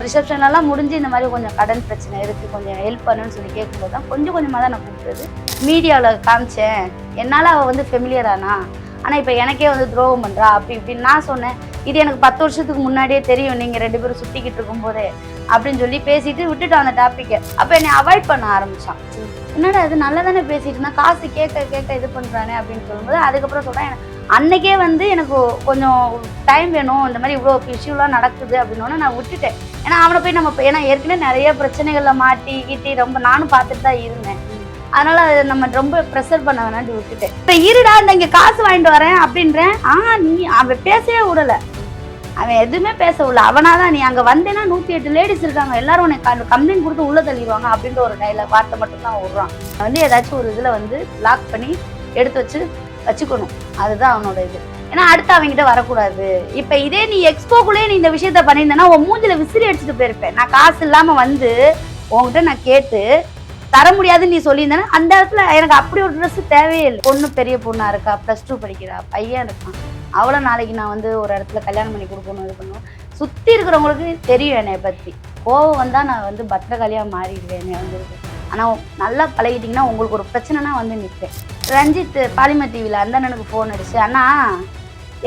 ரிசப்ஷன்லாம் முடிஞ்சு இந்த மாதிரி கொஞ்சம் கடன் பிரச்சனை இருக்குது, கொஞ்சம் ஹெல்ப் பண்ணுன்னு சொல்லி கேட்கும்போது தான் கொஞ்சம் கொஞ்சமாக தான் நான் கொடுத்தது. மீடியாவில் காமிச்சேன், என்னால் அவள் வந்து ஃபெமிலியர் ஆனா, ஆனால் இப்போ எனக்கே வந்து துரோகம் பண்ணுறா அப்படி இப்படின்னு நான் சொன்னேன். இது எனக்கு 10 வருஷத்துக்கு முன்னாடியே தெரியும், நீங்கள் 2 பேரும் சுற்றிக்கிட்டு இருக்கும்போதே அப்படின்னு சொல்லி பேசிட்டு விட்டுட்டோம் அந்த டாப்பிக்கை. அப்போ என்னை அவாய்ட் பண்ண ஆரம்பித்தான். என்னடா அது நல்லா தானே பேசிட்டு இருந்தா, காசு கேட்க கேட்க இது பண்ணுறானே அப்படின்னு சொல்லும்போது அதுக்கப்புறம் சொல்கிறேன், அன்னைக்கே வந்து எனக்கு கொஞ்சம் டைம் வேணும், இந்த மாதிரி இவ்வளோ இஷ்யூலாம் நடக்குது அப்படின்னோடனே நான் விட்டுட்டேன். ஏன்னா அவனை போய் நம்ம ஏன்னா ஏற்கனவே நிறைய பிரச்சனைகளில் மாட்டி ரொம்ப நானும் பார்த்துட்டு தான் இருந்தேன். அதனால நம்ம ரொம்ப ப்ரெஷர் பண்ண வேணான்னு விட்டுட்டேன். இப்போ இருடா இந்த இங்கே காசு வாங்கிட்டு வரேன் அப்படின்றேன். நீ அவன் பேசவே விடலை, அவன் எதுவுமே பேச விடல. அவனாதான் நீ அங்கே வந்தேன்னா 108 லேடிஸ் இருக்காங்க, எல்லாரும் உனக்கு கம்ப்ளைண்ட் கொடுத்து உள்ள தள்ளிடுவாங்க அப்படின்ற ஒரு வார்த்தை மட்டும் தான் விடுறான். வந்து ஏதாச்சும் ஒரு இதில் வந்து லாக் பண்ணி எடுத்து வச்சுக்கணும், அதுதான் அவனோட இது. ஏன்னா அடுத்து அவங்ககிட்ட வரக்கூடாது. இப்ப இதே நீ எக்ஸ்போக்குள்ளே நீ இந்த விஷயத்த பண்ணியிருந்தேன்னா உன் மூஞ்சில விசிறி அடிச்சுட்டு போயிருப்பேன். நான் காசு இல்லாம வந்து உன்கிட்ட நான் கேட்டு தர முடியாதுன்னு நீ சொல்லியிருந்தேன்னா அந்த இடத்துல எனக்கு அப்படி ஒரு ட்ரெஸ் தேவையே இல்லை. பொண்ணு பெரிய பொண்ணா இருக்கா, +2 படிக்கிறா, பையன் இருக்கான், அவ்வளோ நாளைக்கு நான் வந்து ஒரு இடத்துல கல்யாணம் பண்ணி கொடுக்கணும், இது பண்ணுவோம். சுற்றி இருக்கிறவங்களுக்கு தெரியும் என்னை பற்றி. கோவம் வந்தால் நான் வந்து பத்திரகாளியாக மாறிடுவேன் என்னை வந்து. ஆனால் நல்லா பழகிட்டிங்கன்னா உங்களுக்கு ஒரு பிரச்சனைனா வந்து நிற்பேன். ரஞ்சித் பாலிமர் டிவியில் அந்த அண்ணனுக்கு ஃபோன் அடிச்சு, அண்ணா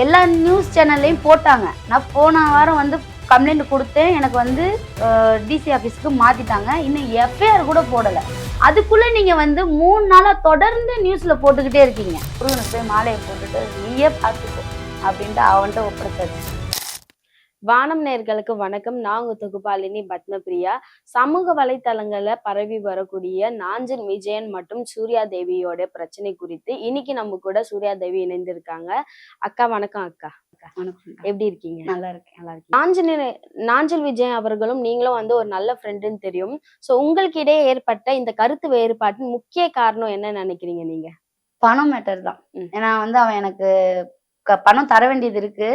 எல்லா நியூஸ் சேனல்லையும் போட்டாங்க, நான் போன வாரம் வந்து கம்ப்ளைண்ட் கொடுத்தேன், எனக்கு வந்து டிசி ஆஃபீஸ்க்கு மாற்றிட்டாங்க, இன்னும் எஃப்ஐஆர் கூட போடலை, அதுக்குள்ளே நீங்கள் வந்து 3 நாளாக தொடர்ந்து நியூஸில் போட்டுக்கிட்டே இருக்கீங்க, முருகனுக்கு போய் மாலையை போட்டுட்டு நீயே பார்த்துக்கோ அப்படின்ட்டு அவன்கிட்ட ஒப்படைச்சாச்சு. வானம் நேயர்களுக்கு வணக்கம். நான் உங்க தொகுப்பாளினி பத்மபிரியா. சமூக வலைத்தளங்கள்ல பரவி வரக்கூடிய நாஞ்சில் விஜயன் மற்றும் சூர்யா தேவியோட பிரச்சனை குறித்து இன்னைக்கு நம்ம கூட சூர்யா தேவி இணைந்திருக்காங்க. அக்கா வணக்கம். அக்கா வணக்கம், எப்படி இருக்கீங்க? நல்லா இருக்கேன். நாஞ்சில் விஜயன் அவர்களும் நீங்களும் வந்து ஒரு நல்ல ஃப்ரெண்டுன்னு தெரியும். ஸோ உங்களுக்கு இடையே ஏற்பட்ட இந்த கருத்து வேறுபாட்டின் முக்கிய காரணம் என்ன நினைக்கிறீங்க நீங்க? பணம் மேட்டர் தான். ஏன்னா வந்து அவன் எனக்கு பணம் தர வேண்டியது இருக்கு.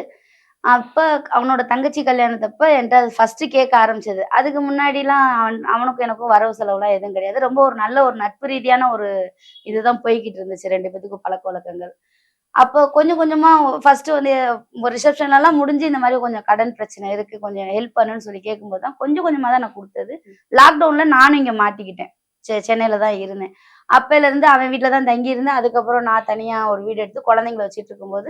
அப்ப அவனோட தங்கச்சி கல்யாணத்தப்ப என்கிட்ட அது ஃபர்ஸ்ட் கேட்க ஆரம்பிச்சது. அதுக்கு முன்னாடிலாம் அவனுக்கும் எனக்கும் வரவு செலவுலாம் எதுவும் கிடையாது. ரொம்ப ஒரு நல்ல ஒரு நட்பு ரீதியான ஒரு இதுதான் போய்கிட்டு இருந்துச்சு 2 பேத்துக்கும் பழக்க வழக்கங்கள். அப்போ கொஞ்சம் கொஞ்சமா ஃபர்ஸ்ட் வந்து ஒரு ரிசப்ஷன்லாம் முடிஞ்சு இந்த மாதிரி கொஞ்சம் கடன் பிரச்சனை இருக்கு, கொஞ்சம் ஹெல்ப் பண்ணுன்னு சொல்லி கேட்கும்போது தான் கொஞ்சம் கொஞ்சமா தான் நான் கொடுத்தது. லாக்டவுன்ல நானும் இங்க மாட்டிக்கிட்டேன். சென்னையில தான் இருந்தேன். அப்பையில இருந்து அவன் வீட்டில் தான் தங்கி இருந்தேன். அதுக்கப்புறம் நான் தனியா ஒரு வீடு எடுத்து குழந்தைங்களை வச்சுட்டு இருக்கும்போது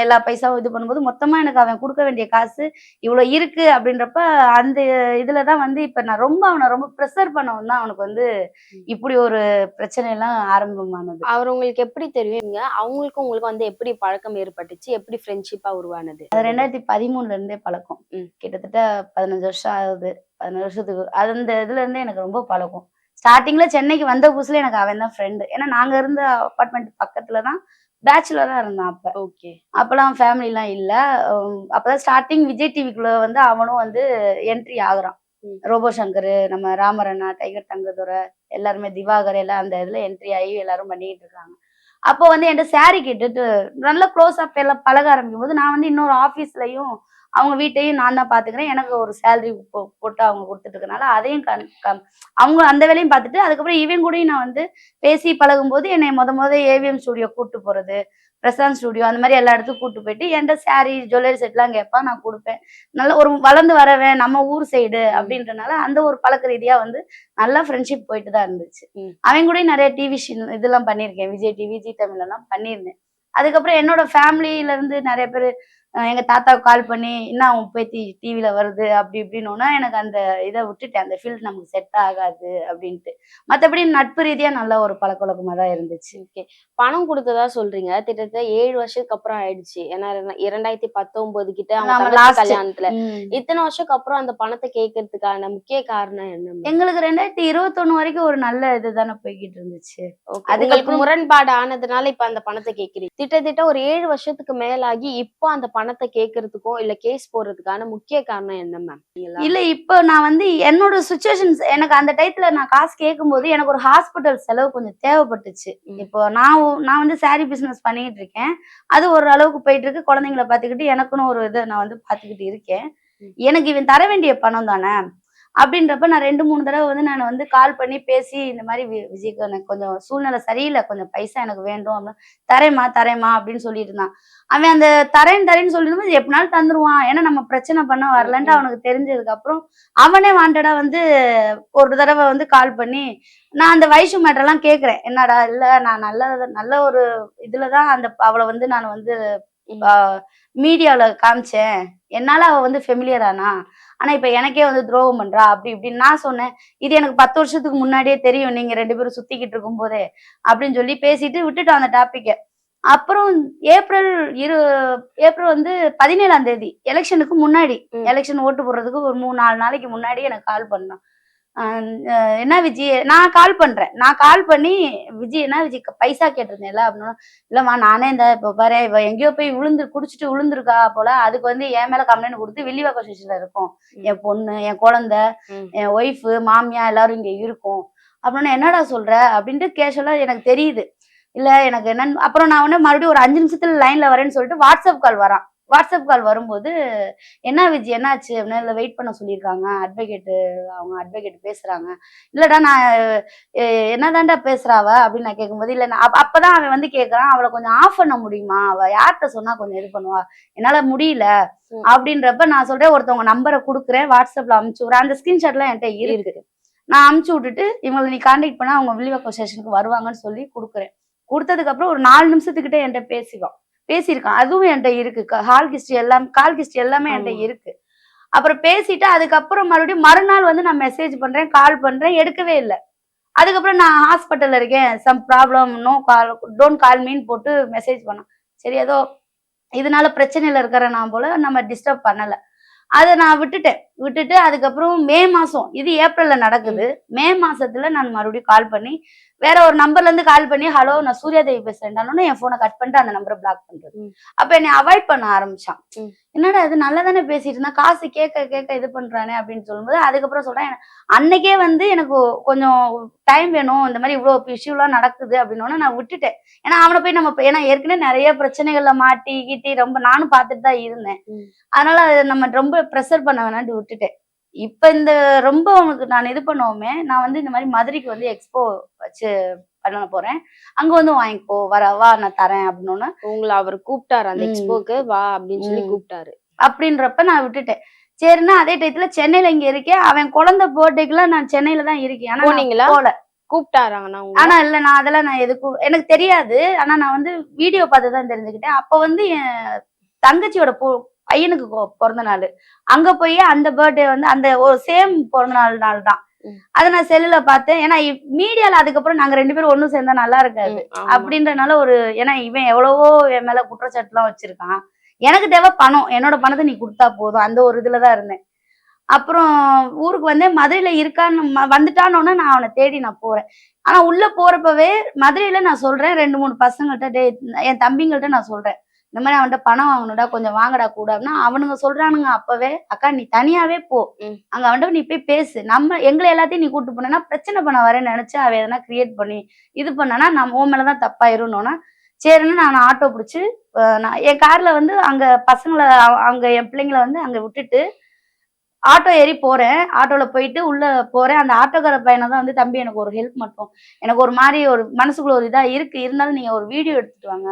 எல்லா பைசாவும் இது பண்ணும்போது மொத்தமா எனக்கு அவன் கொடுக்க வேண்டிய காசு இவ்வளோ இருக்கு அப்படின்றப்ப அந்த இதுல தான் வந்து இப்ப நான் அவனை ரொம்ப ப்ரெஷர் பண்ணவும் தான் அவனுக்கு வந்து இப்படி ஒரு பிரச்சனை எல்லாம் ஆரம்பமானது. அவர் உங்களுக்கு எப்படி தெரியுங்க? அவங்களுக்கும் உங்களுக்கு வந்து எப்படி பழக்கம் ஏற்பட்டுச்சு? எப்படி ஃப்ரெண்ட்ஷிப்பா உருவானது? அது 2013ல இருந்தே பழக்கம். கிட்டத்தட்ட 15 வருஷம் ஆகுது. 15 வருஷத்துக்கு அந்த இதுல இருந்தே எனக்கு ரொம்ப பழக்கம். ஸ்டார்டிங்ல சென்னைக்கு வந்த புதுசுல எனக்கு அவன் தான் ஃப்ரெண்டு. ஏன்னா நாங்க இருந்த அப்பார்ட்மெண்ட் பக்கத்துல தான் பேச்சுலரா இருந்தான் அப்ப. ஓகே. அப்பெல்லாம் ஃபேமிலிலாம் இல்ல. அப்பதான் ஸ்டார்டிங் விஜய் டிவிக்குள்ள வந்து அவனும் வந்து என்ட்ரி ஆகுறான். ரோபோ சங்கர், நம்ம ராமரண்ணா, டைகர் தங்கதுரை, எல்லாருமே திவாகர் எல்லாம் அந்த இதுல என்ட்ரி ஆகி எல்லாரும் பண்ணிக்கிட்டு இருக்காங்க. அப்போ வந்து என்கிட்ட சாரி கேட்டுட்டு நல்லா க்ளோஸ் அப் எல்லாம் பழக ஆரம்பிக்கும் போது நான் வந்து இன்னொரு ஆஃபீஸ்லயும் அவங்க வீட்டையும் நான் தான் பாத்துக்கிறேன். எனக்கு ஒரு சேலரி போட்டு அவங்க கொடுத்துட்டு இருக்கனால அதையும் அவங்க அந்த வேலையும் பார்த்துட்டு அதுக்கப்புறம் இவன் கூடயும் நான் வந்து பேசி பழகும் போது என்னை முத ஏவிஎம் ஸ்டுடியோ கூட்டு போறது, பிரசாந்த் ஸ்டுடியோ, அந்த மாதிரி எல்லா இடத்துக்கும் கூட்டு போயிட்டு என்கிட்ட சாரி ஜுவல்லரி செட்லாம் கேட்பான், நான் கொடுப்பேன். நல்ல ஒரு வளர்ந்து வரவேன், நம்ம ஊர் சைடு அப்படின்றனால அந்த ஒரு பழக்க ரீதியா வந்து நல்லா ஃப்ரெண்ட்ஷிப் போயிட்டு தான் இருந்துச்சு. அவங்க கூட நிறைய டிவி இதெல்லாம் பண்ணியிருக்கேன், விஜய் டிவி, ஜி தமிழ் எல்லாம் பண்ணியிருந்தேன். அதுக்கப்புறம் என்னோட ஃபேமிலியில இருந்து நிறைய பேர் எங்க தாத்தாவுக்கு கால் பண்ணி என்ன அவன் பேத்தி டிவில வருது அப்படி இப்படின்னு எனக்கு அந்த இதை விட்டுட்டேன். அந்த ஃபீல்ட் நமக்கு செட் ஆகாது அப்படின்ட்டு. மற்றபடி நட்பு ரீதியா நல்ல ஒரு பழக்க வழக்கமா தான் இருந்துச்சு. ஓகே. பணம் கொடுத்ததா சொல்றீங்க. கிட்டத்தட்ட 7 வருஷத்துக்கு அப்புறம் ஆயிடுச்சு. ஏன்னா 2019 கிட்ட அவங்க கல்யாணத்துல இத்தனை வருஷத்துக்கு அப்புறம் அந்த பணத்தை கேட்கறதுக்கான முக்கிய காரணம் என்ன? எங்களுக்கு 2021 வரைக்கும் ஒரு நல்ல இதுதானே போய்கிட்டு இருந்துச்சு. அதுங்களுக்கு முரண்பாடு ஆனதுனால இப்ப அந்த பணத்தை கேட்கிறீங்க. கிட்டத்தட்ட ஒரு 7 வருஷத்துக்கு மேலாகி இப்போ அந்த பணத்தை கேட்கறதுக்கும் இல்ல கேஸ் போடுறதுக்கான முக்கிய காரணம் என்ன மேம்? இல்ல இப்போ நான் வந்து என்னோட சுச்சுவேஷன்ஸ் எனக்கு அந்த டைத்துல நான் காசு கேட்கும்போது எனக்கு ஒரு ஹாஸ்பிட்டல் செலவு கொஞ்சம் தேவைப்பட்டுச்சு. இப்போ நான் வந்து சாரி பிசினஸ் பண்ணிட்டு இருக்கேன். அது ஒரு அளவுக்கு போயிட்டு இருக்கு. குழந்தைங்களை பாத்துக்கிட்டு எனக்குன்னு ஒரு இதை நான் வந்து பாத்துக்கிட்டு இருக்கேன். எனக்கு இவன் தர வேண்டிய பணம் தானே. அப்படின்றப்ப நான் 2, 3 தடவை வந்து நான் வந்து கால் பண்ணி பேசி இந்த மாதிரி விஜய்க்கு எனக்கு கொஞ்சம் சூழ்நிலை சரியில்லை, கொஞ்சம் பைசா எனக்கு வேண்டும் அப்படின்னு. தரேம்மா தரேம்மா அப்படின்னு சொல்லிட்டு இருந்தான். அவன் அந்த தரேன்னு சொல்லிடும்போது எப்படினாலும் தந்துருவான், ஏன்னா நம்ம பிரச்சனை பண்ண வரலன்ட்டு அவனுக்கு தெரிஞ்சதுக்கு அப்புறம் அவனே வாண்டடா வந்து ஒரு தடவை வந்து கால் பண்ணி நான் அந்த வைஷு மேட்டர்லாம் கேட்குறேன். என்னடா இல்லை நான் நல்ல ஒரு இதுலதான் அந்த அவளை வந்து நான் வந்து மீடியாவில் காமிச்சேன், என்னால அவ வந்து ஃபெமிலியர் ஆனா, ஆனா இப்ப எனக்கே வந்து துரோகம் பண்றா அப்படி இப்படின்னு நான் சொன்னேன். இது எனக்கு 10 வருஷத்துக்கு முன்னாடியே தெரியும், நீங்க 2 பேரும் சுத்திக்கிட்டு இருக்கும் போதே அப்படின்னு சொல்லி பேசிட்டு விட்டுட்டோம் அந்த டாபிக்க. அப்புறம் ஏப்ரல் இரு ஏப்ரல் வந்து 17ஆம் தேதி எலெக்ஷனுக்கு முன்னாடி, எலெக்ஷன் ஓட்டு போடுறதுக்கு ஒரு 3-4 நாளைக்கு முன்னாடி எனக்கு கால் பண்ணான். என்ன விஜி, நான் கால் பண்றேன். நான் கால் பண்ணி விஜி என்ன விஜி பைசா கேட்டிருந்தேன்ல அப்படின்னா, இல்லம்மா நானே இந்த இப்போ பாரு இவ எங்கேயோ போய் குடிச்சிட்டு விழுந்திருக்கா போல, அதுக்கு வந்து என் மேல கம்ப்ளைண்ட் கொடுத்து வில்லிவாக்கம் ஸ்டேஷன்ல இருக்கும். என் பொண்ணு, என் குழந்தை, என் ஒய்ஃபு, மாமியா எல்லாரும் இங்க இருக்கும் அப்படின்னா, என்னடா சொல்ற அப்படின்ட்டு கேஷுவலா எனக்கு தெரியுது. இல்ல எனக்கு என்னன்னு அப்புறம் நான் உடனே மறுபடியும் ஒரு 5 நிமிஷத்துல லைன்ல வரேன்னு சொல்லிட்டு வாட்ஸ்அப் கால் வரான். வாட்ஸ்அப் கால் வரும்போது என்ன விஜி என்னாச்சு அப்படின்னா, இல்லை வெயிட் பண்ண சொல்லியிருக்காங்க, அவங்க அட்வொகேட் பேசுறாங்க. இல்லடா நான் என்னதான்டா பேசுறாவ அப்படின்னு நான் கேட்கும்போது, இல்லை நான் அப்பதான் அவன் வந்து கேட்கறான், அவளை கொஞ்சம் ஆஃப் பண்ண முடியுமா, அவ யார்கிட்ட சொன்னா கொஞ்சம் இது பண்ணுவா, என்னால முடியல அப்படின்றப்ப நான் சொல்றேன், ஒருத்தவங்க நம்பரை கொடுக்குறேன், வாட்ஸ்அப்ல அமுச்சு விடுறேன், அந்த ஸ்கிரீன்ஷாட்லாம் என்கிட்ட இருக்கு. நான் அமுச்சு விட்டுட்டு இவங்களை நீ கான்டாக்ட் பண்ணா அவங்க வில்லிவாக்கம் ஸ்டேஷனுக்கு வருவாங்கன்னு சொல்லி கொடுக்குறேன். கொடுத்ததுக்கு அப்புறம் ஒரு 4 நிமிஷத்துக்கிட்ட என்கிட்ட பேசியிருக்கான். அதுவும் என்கிட்ட இருக்கு. கால் ஹிஸ்டரி எல்லாமே என்கிட்ட இருக்கு. அப்புறம் பேசிட்டு அதுக்கப்புறம் மறுபடியும் மறுநாள் வந்து நான் மெசேஜ் பண்றேன், கால் பண்றேன், எடுக்கவே இல்லை. அதுக்கப்புறம் நான் ஹாஸ்பிட்டல்ல இருக்கேன், some problem, no call, don't call மீன்னு போட்டு மெசேஜ் பண்ணேன். சரி ஏதோ இதனால பிரச்சனையில இருக்கிற நான் போல நம்ம டிஸ்டர்ப் பண்ணல. அதை நான் விட்டுட்டு அதுக்கப்புறம் மே மாசம், இது ஏப்ரல்ல நடக்குது, மே மாசத்துல நான் மறுபடியும் கால் பண்ணி வேற ஒரு நம்பர்ல இருந்து கால் பண்ணி, ஹலோ நான் சூர்யாதேவி பேசுறேன்டானோன்னு என் போனை கட் பண்ணிட்டு அந்த நம்பரை பிளாக் பண்றது. அப்ப என்னை அவாய்ட் பண்ண ஆரம்பிச்சான். என்னடா இது நல்லா தானே பேசிட்டு இருந்தா, காசு கேட்க இது பண்றானே அப்படின்னு சொல்லும்போது அதுக்கப்புறம் சொல்றேன், அன்னைக்கே வந்து எனக்கு கொஞ்சம் டைம் வேணும், இந்த மாதிரி இவ்வளவு இஷ்யூலாம் நடக்குது அப்படின்னோன்னு நான் விட்டுட்டேன். ஏன்னா அவனை போய் ஏன்னா ஏற்கனவே நிறைய பிரச்சனைகள்ல மாட்டி ரொம்ப நானும் பார்த்துட்டு தான் இருந்தேன். அதனால நம்ம ரொம்ப ப்ரெஷர் பண்ண வேணாம்னு விட்டுட்டேன். இப்ப இந்த ரொம்ப உனக்கு நான் இது பண்ணுவோமே, நான் வந்து இந்த மாதிரி மதுரைக்கு வந்து எக்ஸ்போ வச்சு பண்ண போறேன், அங்க வந்து வாங்கிக்கோ, வா நான் தரேன் அப்படின்னு உங்களை அவர் கூப்பிட்டாரு அந்த எக்ஸ்போக்கு வா அப்படின்னு சொல்லி கூப்பிட்டாரு. அப்படின்றப்ப நான் விட்டுட்டேன். சரின்னா அதே டயத்துல சென்னையில இங்க இருக்கேன், அவன் குழந்தை பர்த்டேக்குலாம் நான் சென்னையில தான் இருக்கேன். ஆனா போல கூப்பிட்டாராங்கண்ணா? ஆனா இல்ல, நான் அதெல்லாம் நான் எதுக்கும் எனக்கு தெரியாது. ஆனா நான் வந்து வீடியோ பார்த்துதான் தெரிஞ்சுக்கிட்டேன். அப்ப வந்து என் தங்கச்சியோட பையனுக்கு பிறந்த நாள், அங்க போய் அந்த பர்த்டே வந்து அந்த ஒரு சேம் பிறந்த நாள் தான். அதை நான் செல்லுல பார்த்தேன். ஏன்னா மீடியால அதுக்கப்புறம் நாங்க 2 பேரும் ஒண்ணும் சேர்ந்தா நல்லா இருக்காது அப்படின்றனால ஏன்னா இவன் எவ்வளவோ என் மேல குற்றச்சாட்டு எல்லாம் வச்சிருக்கான். எனக்கு தேவை பணம், என்னோட பணத்தை நீ கொடுத்தா போதும், அந்த ஒரு இதுலதான் இருந்தேன். அப்புறம் ஊருக்கு வந்தேன், மதுரையில இருக்கான்னு வந்துட்டானோன்னா நான் அவனை தேடி நான் போறேன். ஆனா உள்ள போறப்பவே மதுரையில நான் சொல்றேன் 2-3 பசங்கள்கிட்ட, என் தம்பிங்கள்ட்ட நான் சொல்றேன், இந்த மாதிரி அவன்கிட்ட பணம் வாங்கணும்டா, கொஞ்சம் வாங்கடா கூட அப்படின்னா, அவனுங்க சொல்றானுங்க அப்பவே, அக்கா நீ தனியாவே போ, அங்க அவன்கிட்ட நீ போய் பேசு, எங்களை எல்லாத்தையும் நீ கூட்டு போனா பிரச்சனை பண்ண வரேன்னு நினைச்சு அவ எதனா கிரியேட் பண்ணி இது பண்ணனா நம்ம உன் மேலதான் தப்பாயிரும்னோன்னா, சரின்னு நான் ஆட்டோ பிடிச்சு நான் என் கார்ல வந்து அங்க பசங்களை அங்க என் பிள்ளைங்களை வந்து அங்க விட்டுட்டு ஆட்டோ ஏறி போறேன். ஆட்டோல போயிட்டு உள்ள போறேன். அந்த ஆட்டோக்கார பையனை தான் வந்து, தம்பி எனக்கு ஒரு ஹெல்ப் மட்டும், எனக்கு ஒரு மாதிரி ஒரு மனசுக்குள்ள ஒரு இதா இருக்கு, இருந்தாலும் நீங்க ஒரு வீடியோ எடுத்துட்டு வாங்க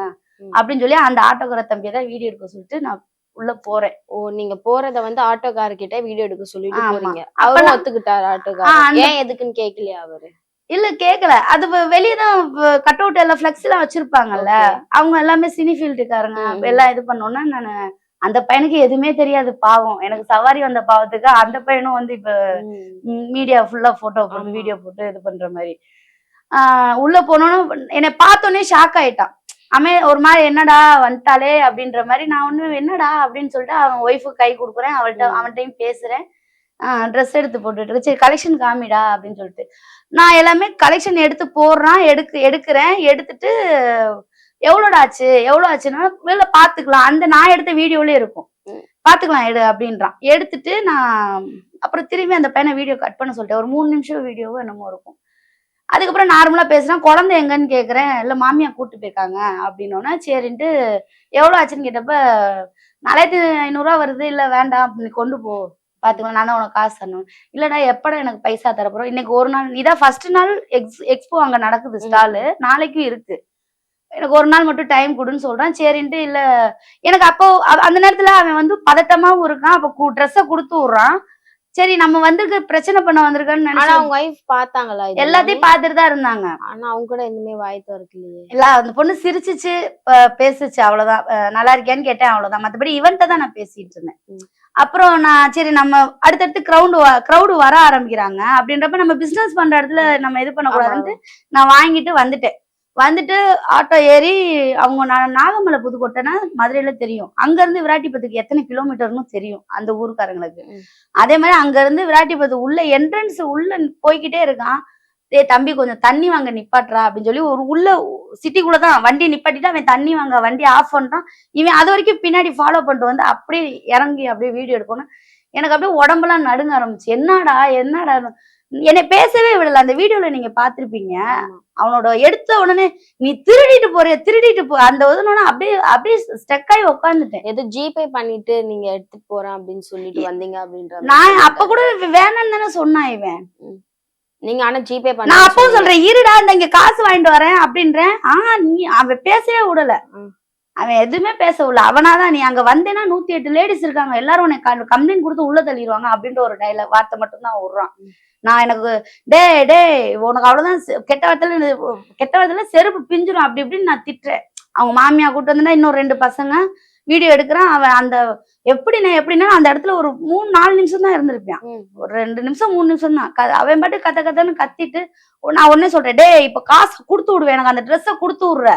அப்படின்னு சொல்லி அந்த ஆட்டோக்கார தம்பியை தான் வீடியோ எடுக்க சொல்லிட்டு நான் உள்ள போறேன். ஓ, நீங்க போறத வந்து ஆட்டோக்காரர்கிட்ட வீடியோ எடுக்க சொல்லிட்டு போறீங்க. அவரும் ஒத்துக்கிட்டாரு ஆட்டோக்காரர்? ஏன் எதுக்குன்னு கேட்கலையா அவரு? இல்ல கேட்கல. அது வெளியதான் கட் அவுட் எல்லாம் ஃபிளெக்ஸ் எல்லாம் வச்சிருப்பாங்கல்ல, அவங்க எல்லாமே சினி ஃபீல்டுக்காரங்க எல்லாம் இது பண்ணோன்னா, நான் அந்த பையனுக்கு எதுவுமே தெரியாது பாவம். எனக்கு சவாரி வந்த பாவத்துக்கு அந்த பையனும் வந்து இப்ப மீடியா ஃபுல்லா போட்டோ போட்டு வீடியோ போட்டு இது பண்ற மாதிரி உள்ள போனோன்னு என்னை பார்த்தோன்னே ஷாக் ஆயிட்டான். அவன் ஒரு மாதிரி என்னடா வந்துட்டாலே அப்படின்ற மாதிரி. நான் ஒண்ணு என்னடா அப்படின்னு சொல்லிட்டு அவன் ஒய்ஃபுக்கு கை கொடுக்குறேன், அவன்கிட்டையும் பேசுறேன். ட்ரெஸ் எடுத்து போட்டுட்டு சரி கலெக்ஷன் காமிடா அப்படின்னு சொல்லிட்டு நான் எல்லாமே கலெக்ஷன் எடுத்து போடுறான், எடுக்கிறேன். எடுத்துட்டு எவ்வளோ ஆச்சுன்னா வெளில பாத்துக்கலாம், அந்த நான் எடுத்த வீடியோல இருக்கும், பாத்துக்கலாம் எடு அப்படின்றான். எடுத்துட்டு நான் அப்புறம் திரும்பி அந்த பையனை வீடியோ கட் பண்ண சொல்லிட்டேன். ஒரு 3 நிமிஷம் வீடியோவும் என்னமோ இருக்கும். அதுக்கப்புறம் நார்மலா பேசுறேன். குழந்தை எங்கன்னு கேக்குறேன். இல்ல மாமியா கூட்டு போயிருக்காங்க அப்படின்னோன்னா, சரின்ட்டு எவ்வளவு ஆச்சுன்னு கேட்டப்ப 4500 வருது, இல்ல வேண்டாம் நீ கொண்டு போ, பாத்துக்கலாம், நான் தான் உனக்கு காசு தரணும். இல்லடா எப்படா எனக்கு பைசா தரப்போறோம், இன்னைக்கு ஒரு நாள் இதான் ஃபர்ஸ்ட் நாள் எக்ஸ்போ அங்க நடக்குது ஸ்டாலு, நாளைக்கும் இருக்கு, எனக்கு ஒரு நாள் மட்டும் டைம் கொடுன்னு சொல்றான். சரின்ட்டு இல்ல எனக்கு அப்போ அந்த நேரத்துல அவன் வந்து பதட்டமாவும் இருக்கான். அப்ப ட்ரெஸ்ஸ கொடுத்து விடுறான். சரி நம்ம வந்திருக்க பிரச்சனை பண்ண வந்திருக்கான்னு ஆனா நினைச்சு அவங்க ஒய்ஃப் பாத்தாங்களா இது எல்லாமே? எல்லாத்தையும் பார்த்துட்டு தான் இருந்தாங்க. ஆனா அவங்க கூட எதுவுமே வாய் திறக்கலையே. இல்ல அந்த பொண்ணு சிரிச்சுச்சு, பேசுச்சு அவ்வளவுதான். நல்லா இருக்கியான்னு கேட்டேன் அவ்வளவுதான். மத்தபடி இவன்ட்ட தான் நான் பேசிட்டு இருந்தேன். அப்புறம் நான் சரி நம்ம அடுத்தடுத்து கிரௌடு வர ஆரம்பிக்கிறாங்க அப்படின்றப்ப நம்ம பிசினஸ் பண்ற இடத்துல நம்ம இது பண்ணக்கூடாதுன்ட்டு நான் வாங்கிட்டு வந்துட்டு ஆட்டோ ஏறி அவங்க நாகமலை புதுக்கோட்டைன்னா மதுரையில தெரியும், அங்க இருந்து விராட்டிபத்துக்கு எத்தனை கிலோமீட்டர்னு தெரியும் அந்த ஊருக்காரங்களுக்கு. அதே மாதிரி அங்க இருந்து விராட்டிபத்து உள்ள என்ட்ரன்ஸ் உள்ள போய்கிட்டே இருக்கான். டேய் தம்பி கொஞ்சம் தண்ணி வாங்க நிப்பாட்றா அப்படின்னு சொல்லி ஒரு உள்ள சிட்டிக்குள்ளதான் வண்டி நிப்பாட்டிட்டு அவன் தண்ணி வாங்க வண்டி ஆஃப் பண்றான். இவன் அது வரைக்கும் பின்னாடி ஃபாலோ பண்ணிட்டு வந்து அப்படியே இறங்கி அப்படியே வீடியோ எடுக்கணும். எனக்கு அப்படியே உடம்பெல்லாம் நடுங்க ஆரம்பிச்சு. என்னடா என்னை பேசவே விடல. அந்த வீடியோல நீங்க பாத்திருப்பீங்க, அவனோட எடுத்த உடனே நீ திருடிட்டு போ அந்த அப்படியே ஸ்டக் ஆகி உட்காந்துட்டேன். ஏதோ ஜிபே பண்ணிட்டு நீங்க எடுத்துட்டு போறேன் அப்படின்னு சொல்லிட்டு வந்தீங்க அப்படின்ற நான் அப்ப கூட வேணான்னு தானே சொன்னான் இவன். நீங்க ஆனா ஜிபே பண்ண நான் அப்பவும் சொல்றேன், இருடா இந்த இங்க காசு வாங்கிட்டு வரேன் அப்படின்றேன். அவன் பேசவே விடல, அவன் எதுவுமே பேச விடல. அவனாதான் நீ அங்க வந்தேன்னா 108 லேடிஸ் இருக்காங்க, எல்லாரும் உன்னை கம்ப்ளைண்ட் கொடுத்து உள்ள தள்ளிடுவாங்க அப்படின்ற ஒரு வார்த்தை மட்டும் தான் விடுறான். நான் எனக்கு டே உனக்கு அவ்வளவுதான், கெட்ட வார்த்தையில செருப்பு பிஞ்சிரும் அப்படி இப்படின்னு நான் திட்டுறேன். அவங்க மாமியா கூட்டு வந்தா இன்னும் 2 பசங்க வீடியோ எடுக்கிறான். அவன் அந்த எப்படின்னா அந்த இடத்துல ஒரு 3-4 நிமிஷம் தான் இருந்திருப்பான். ஒரு 2 நிமிஷம் 3 நிமிஷம் தான். அவன் பாட்டு கத்தன்னு கத்திட்டு நான் உடனே சொல்றேன், டே இப்ப காசு கொடுத்து விடுவேன், எனக்கு அந்த ட்ரெஸ்ஸ கொடுத்து விடுற.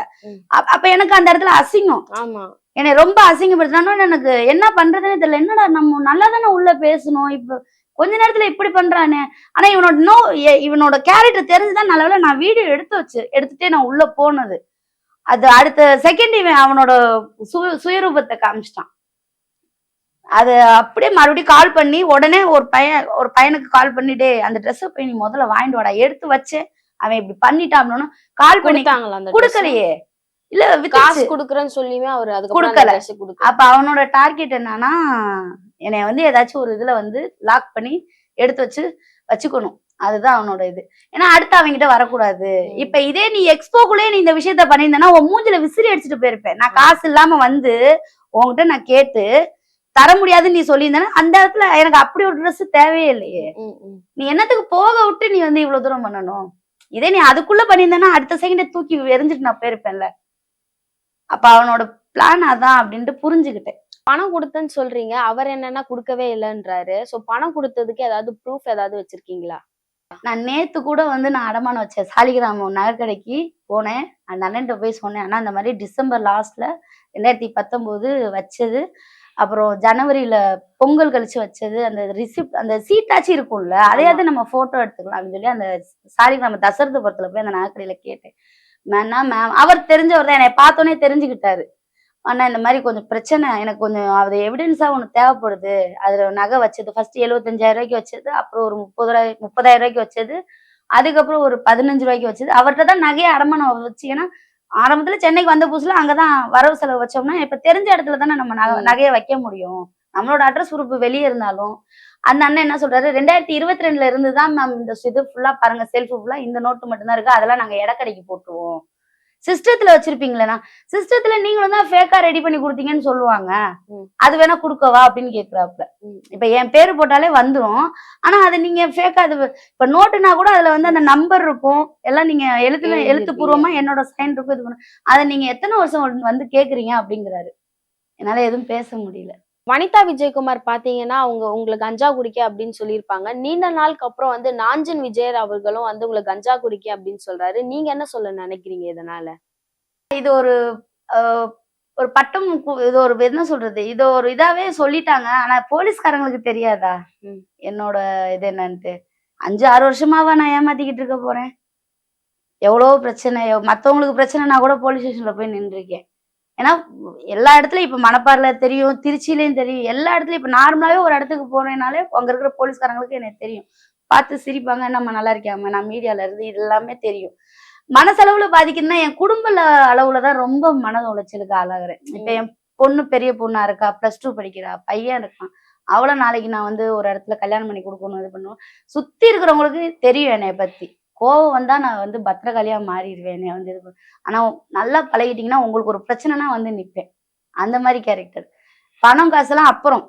அப்ப எனக்கு அந்த இடத்துல அசிங்கம், என்னை ரொம்ப அசிங்கப்படுத்தினாலும் எனக்கு என்ன பண்றதுன்னு தெரியல. என்னடா நம்ம நல்லா தானே உள்ள பேசணும், இப்ப கொஞ்ச நேரத்துல இப்படி பண்றானே. ஆனா இவனோட கேரக்டர் தெரிஞ்சுதான் நல்லவேளை நான் வீடியோ எடுத்துட்டே நான் உள்ள போனது. அது அடுத்த செகண்ட் இவன் அவனோட சுயரூபத்தை காமிச்சிட்டான். அது அப்படியே மறுபடியும் கால் பண்ணி உடனே ஒரு பையனுக்கு கால் பண்ணிட்டே அந்த ட்ரெஸ்ஸை போய் நீ முதல்ல வாங்கிட்டு வாடா, எடுத்து வச்சேன் அவன் இப்படி பண்ணிட்டான் அப்படின்னா கால் பண்ணிட்டாங்களா? கொடுக்கலையே, இல்ல காசு குடுக்குறேன்னு சொல்லியுமே அவரு அதுக்கு கொடுக்கல. அப்ப அவனோட டார்கெட் என்னன்னா என்னைய வந்து ஏதாச்சும் ஒரு இதுல வந்து லாக் பண்ணி எடுத்து வச்சுக்கணும், அதுதான் அவனோட இது. ஏன்னா அடுத்து அவங்கிட்ட வரக்கூடாது. இப்ப இதே நீ எக்ஸ்போக்குள்ளே நீ இந்த விஷயத்த பண்ணியிருந்தேன்னா உன் மூஞ்சில விசிறி அடிச்சுட்டு போயிருப்பேன். நான் காசு இல்லாம வந்து உன்கிட்ட நான் கேட்டு தர முடியாதுன்னு நீ சொல்லியிருந்தேன்னா அந்த இடத்துல எனக்கு அப்படி ஒரு ட்ரெஸ் தேவையே இல்லையே. நீ என்னத்துக்கு போக விட்டு நீ வந்து இவ்வளவு தூரம் பண்ணணும்? இதே நீ அதுக்குள்ள பண்ணியிருந்தேன்னா அடுத்த செகண்டே தூக்கி எரிஞ்சிட்டு நான் போயிருப்பேன்ல. அப்ப அவனோட பிளான் அதான் அப்படின்ட்டு புரிஞ்சுக்கிட்டேன். பணம் கொடுத்தேன்னு சொல்றீங்க, அவர் என்னன்னா குடுக்கவே இல்லைன்றாரு. சோ பணம் கொடுத்ததுக்கு ஏதாவது ப்ரூஃப் ஏதாவது வச்சிருக்கீங்களா? நான் நேத்து கூட வந்து நான் அடமானம் வச்சேன். சாலிகிராமம் நகைக்கடைக்கு போனேன். அந்த அண்ணன்ட்ட போய் சொன்னேன், ஆனா இந்த மாதிரி டிசம்பர் லாஸ்ட்ல 2019 வச்சது, அப்புறம் ஜனவரியில பொங்கல் கழிச்சு வச்சது, அந்த ரிசிப்ட் அந்த சீட்டாச்சு இருக்கும்ல, அதையாவது நம்ம போட்டோ எடுத்துக்கலாம் அப்படின்னு சொல்லி அந்த சாலிகிராம தசரதபுரத்துல போய் அந்த நகைக்கடையில கேட்டேன். மேம் அவர் தெரிஞ்சவர் தான், என்னை பார்த்தோன்னே தெரிஞ்சுக்கிட்டாரு. ஆனா இந்த மாதிரி கொஞ்சம் பிரச்சனை, எனக்கு கொஞ்சம் அது எவிடன்ஸா ஒண்ணு தேவைப்படுது. அதுல நகை வச்சது ஃபர்ஸ்ட் 75,000 ரூபாய்க்கு வச்சது, அப்புறம் ஒரு 30,000 ரூபாய்க்கு வச்சது, அதுக்கப்புறம் ஒரு 15 ரூபாய்க்கு வச்சது. அவர்கிட்ட தான் நகையை அடமானம் வச்சு. ஏன்னா ஆரம்பத்துல சென்னைக்கு வந்த புதுசுல அங்கதான் வரவு செலவு வச்சோம்னா இப்ப தெரிஞ்ச இடத்துல தானே நம்ம நகையை வைக்க முடியும். நம்மளோட அட்ரஸ் ப்ரூஃப் வெளியே இருந்தாலும் அந்த அண்ணன் என்ன சொல்றாரு, 2022ல இருந்துதான் மேம் இந்த இது ஃபுல்லா பாருங்க, செல்ஃப் ஃபுல்லா இந்த நோட்டு மட்டும்தான் இருக்கு, அதெல்லாம் நாங்க இடக்கடைக்கு போட்டுருவோம். சிஸ்டத்துல வச்சிருப்பீங்களா? சிஸ்டத்துல நீங்களும் தான் ஃபேக்கா ரெடி பண்ணி கொடுத்தீங்கன்னு சொல்லுவாங்க, அது வேணா குடுக்கவா அப்படின்னு கேக்குறாப்ல. இப்ப என் பேரு போட்டாலே வந்துரும், ஆனா அது நீங்க ஃபேக்கா அது இப்ப நோட்டுனா கூட அதுல வந்து அந்த நம்பர் இருக்கும், எல்லாம் நீங்க எழுத்துப்பூர்வமா என்னோட சைன் இருக்கும், இது பண்ண அதை நீங்க எத்தனை வருஷம் வந்து கேக்குறீங்க அப்படிங்கிறாரு. என்னால எதுவும் பேச முடியல. வனிதா விஜயகுமார் பாத்தீங்கன்னா உங்களுக்கு கஞ்சா குடிக்க அப்படின்னு சொல்லியிருப்பாங்க. நீண்ட நாளுக்கு அப்புறம் வந்து நாஞ்சில் விஜயன் அவர்களும் வந்து உங்களுக்கு கஞ்சா குடிக்க அப்படின்னு சொல்றாரு. நீங்க என்ன சொல்ல நினைக்கிறீங்க இதனால? இது ஒரு ஒரு பட்டம், இது ஒரு என்ன சொல்றது, இது ஒரு இதாவே சொல்லிட்டாங்க. ஆனா போலீஸ்காரங்களுக்கு தெரியாதா என்னோட இது என்னன்ட்டு? 5-6 வருஷமாவா நான் ஏமாத்திக்கிட்டு இருக்க போறேன்? எவ்வளவு பிரச்சனை, மத்தவங்களுக்கு பிரச்சனைனா கூட போலீஸ் ஸ்டேஷன்ல போய் நின்றுருக்கேன். ஏன்னா எல்லா இடத்துலயும் இப்ப மணப்பாறையில தெரியும், திருச்சியிலயும் தெரியும், எல்லா இடத்துலயும் இப்ப நார்மலாவே ஒரு இடத்துக்கு போறேனாலே அங்க இருக்கிற போலீஸ்காரங்களுக்கு எனக்கு தெரியும், பார்த்து சிரிப்பாங்க, நம்ம நல்லா இருக்காம, நான் மீடியால இருந்து இது எல்லாமே தெரியும். மனசளவுல பாதிக்குதுன்னா என் குடும்ப அளவுலதான் ரொம்ப மன உளைச்சலுக்கு ஆளாகிறேன். இப்ப என் பொண்ணு பெரிய பொண்ணா இருக்கா, +2 படிக்கிறா, பையன் இருக்கான், அவளை நாளைக்கு நான் வந்து ஒரு இடத்துல கல்யாணம் பண்ணி கொடுக்கணும் இது பண்ணுவோம். சுத்தி இருக்கிறவங்களுக்கு தெரியும் என்னைய பத்தி. கோவம் வந்தா நான் வந்து பத்திரகாளியா மாறிடுவேன். என்னைய வந்து ஆனா நல்லா பழகிட்டீங்கன்னா உங்களுக்கு ஒரு பிரச்சனைனா வந்து நிப்பேன். அந்த மாதிரி கேரக்டர். பணம் காசுலாம் அப்புறம்.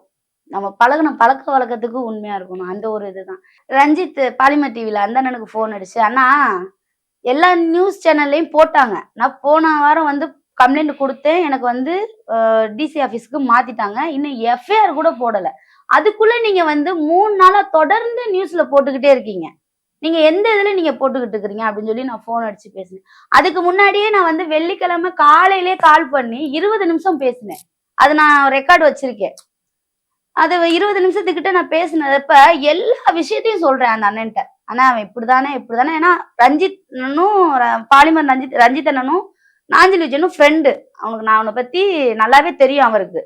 நம்ம பழகுன பழக்கவழக்கத்துக்கு உண்மையா இருக்கணும். அந்த ஒரு இதுதான். ரஞ்சித் பாலிமர் டிவில அந்த அண்ணனுக்கு ஃபோன் அடிச்சு, "அண்ணா எல்லா நியூஸ் சேனல்லயும் போட்டாங்க. நான் போன வாரம் வந்து கம்ப்ளைண்ட் குடுத்தேன். எனக்கு வந்து டிசி ஆஃபீஸ்க்கு மாத்திட்டாங்க. இன்னும் எஃப்ஐஆர் கூட போடல. அதுக்குள்ள நீங்க வந்து 3 நாளா தொடர்ந்து நியூஸ்ல போட்டுக்கிட்டே இருக்கீங்க. நீங்க எந்த இதுல நீங்க போட்டுக்கிட்டு இருக்கிறீங்க?" அப்படின்னு சொல்லி நான் ஃபோன் அடிச்சு பேசினேன். அதுக்கு முன்னாடியே நான் வந்து வெள்ளிக்கிழமை காலையிலேயே கால் பண்ணி 20 நிமிஷம் பேசினேன். அது நான் ரெக்கார்ட் வச்சிருக்கேன். அது 20 நிமிஷத்துக்கிட்ட நான் பேசினதப்ப எல்லா விஷயத்தையும் சொல்றேன் அந்த அண்ணன்ட்ட. "அண்ணா அவன் இப்படிதானே இப்படிதானே." ஏன்னா ரஞ்சித் அண்ணனும் பாலிமர் ரஞ்சித் அண்ணனும் நாஞ்சில் விஜயனும் ஃப்ரெண்டு. நான் அவனை பத்தி நல்லாவே தெரியும் அவருக்கு.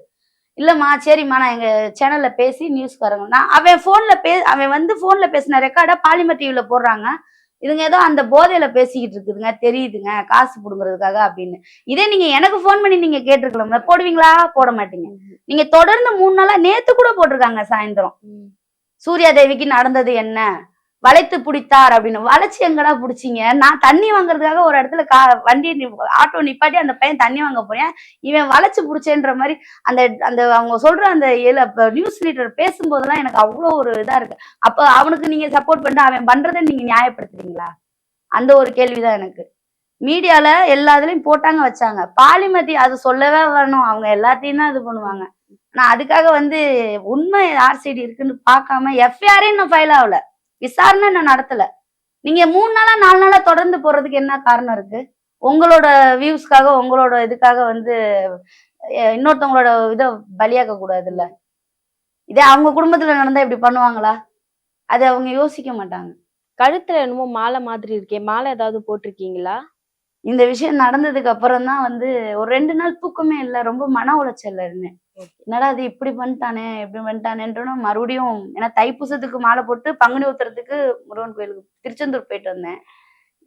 "இல்லம்மா சரிம்மா நான் எங்க சேனல்ல பேசி நியூஸ்காரங்க." அவன் வந்து போன்ல பேசின ரெக்கார்டை பாலிமர் டிவில போடுறாங்க. இதுங்க ஏதோ அந்த போதையில பேசிக்கிட்டு இருக்குதுங்க, தெரியுதுங்க, காசு புடுங்குறதுக்காக அப்படின்னு. இதே நீங்க எனக்கு ஃபோன் பண்ணி நீங்க கேட்டிருக்கலாம்ல. போடுவீங்களா? போட மாட்டீங்க. நீங்க தொடர்ந்து 3 நாளா நேத்து கூட போட்டிருக்காங்க சாயந்தரம். சூர்யா தேவிக்கு நடந்தது என்ன? வளைத்து பிடித்தார் அப்படின்னு. வளைச்சு எங்கடா புடிச்சீங்க? நான் தண்ணி வாங்குறதுக்காக ஒரு இடத்துல ஆட்டோ நிப்பாட்டி அந்த பையன் தண்ணி வாங்க போறேன். இவன் வளைச்சு புடிச்சேன்ற மாதிரி அந்த அந்த அவங்க சொல்ற அந்த நியூஸ் ரீடர் பேசும்போதெல்லாம் எனக்கு அவ்வளவு ஒரு இதா இருக்கு. அப்ப அவனுக்கு நீங்க சப்போர்ட் பண்ணிட்டு அவன் பண்றதை நீங்க நியாயப்படுத்துறீங்களா? அந்த ஒரு கேள்விதான் எனக்கு. மீடியால எல்லா இதுலயும் போட்டாங்க வச்சாங்க. பாலிமதி அது சொல்லவே வேணும். அவங்க எல்லாத்தையும் தான் இது பண்ணுவாங்க. ஆனா அதுக்காக வந்து உண்மை யார் சைடு இருக்குன்னு பார்க்காம எஃப்ஐஆரே இன்னும் ஃபைல் ஆகல. விசாரணை இன்னும் நடத்தல. நீங்க 3 நாளா 4 நாளா தொடர்ந்து போறதுக்கு என்ன காரணம் இருக்கு? உங்களோட வியூஸ்க்காக உங்களோட இதுக்காக வந்து இன்னொருத்தவங்களோட இத பலியாக்க கூடாதுல்ல. இதே அவங்க குடும்பத்துல நடந்தா இப்படி பண்ணுவாங்களா? அத அவங்க யோசிக்க மாட்டாங்க. கழுத்துல என்னமோ மாலை மாதிரி இருக்கே, மாலை ஏதாவது போட்டிருக்கீங்களா? இந்த விஷயம் நடந்ததுக்கு அப்புறம் தான் வந்து ஒரு 2 நாள் தூக்கமே இல்ல. ரொம்ப மன உளைச்சல்ல இருந்தேன். என்னடா இது இப்படி பண்ணிட்டானே, இப்படி பண்ணிட்டானேன்றன்னு மறுபடியும் ஏன்னா தைப்பூசத்துக்கு மாலை போட்டு பங்குனி உத்திரத்துக்கு முருகன் கோயிலுக்கு திருச்செந்தூர் போயிட்டு வந்தேன்.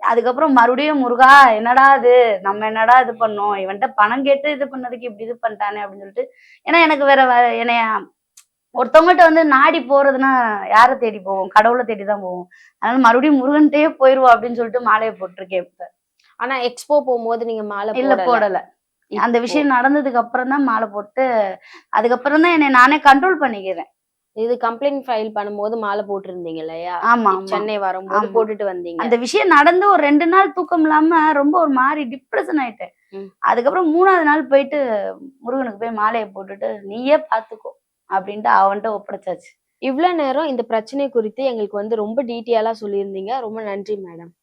அதுக்கப்புறம் மறுபடியும் முருகா என்னடா இது? நம்ம என்னடா இது பண்ணோம்? இவன்ட்ட பணம் கேட்டு இது பண்ணதுக்கு இப்படி இது பண்ணிட்டானே அப்படின்னு சொல்லிட்டு ஏன்னா எனக்கு வேற என்னைய ஒருத்தவங்ககிட்ட வந்து நாடி போறதுன்னா யார தேடி போவோம்? கடவுள தேடி தான் போவோம். அதனால மறுபடியும் முருகன்ட்டயே போயிருவோம் அப்படின்னு சொல்லிட்டு மாலைய போட்டிருக்கேன் இப்ப. ஆனா எக்ஸ்போ போகும்போது நீங்க மாலை இல்ல போடல. போடல. அந்த விஷயம் நடந்ததுக்கு அப்புறம் தான் மாலை போட்டு, அதுக்கப்புறம் தான் என்னை நானே கண்ட்ரோல் பண்ணிக்கிறேன். இது கம்ப்ளைண்ட் ஃபைல் பண்ணும்போது மாலை போட்டிருந்தீங்க இல்லையா? ஆமா, ஆமா. சென்னை வரும்போது ஆமா. போட்டுட்டு வந்தீங்க. அந்த விஷயம் நடந்து ஒரு 2 நாள் தூக்கம் இல்லாம ரொம்ப ஒரு மாரி டிப்ரஷன் ஆயிட்டேன். அதுக்கப்புறம் 3வது நாள் போயிட்டு முருகனுக்கு போய் மாலைய போட்டுட்டு, "நீயே பார்த்துக்கோ" அப்படின்ட்டு அவன்ட்ட ஒப்படைச்சாச்சு. இவ்ளோ நேரம் இந்த பிரச்சனை குறித்து எங்களுக்கு வந்து ரொம்ப டீட்டெயிலா சொல்லியிருந்தீங்க. ரொம்ப நன்றி மேடம்.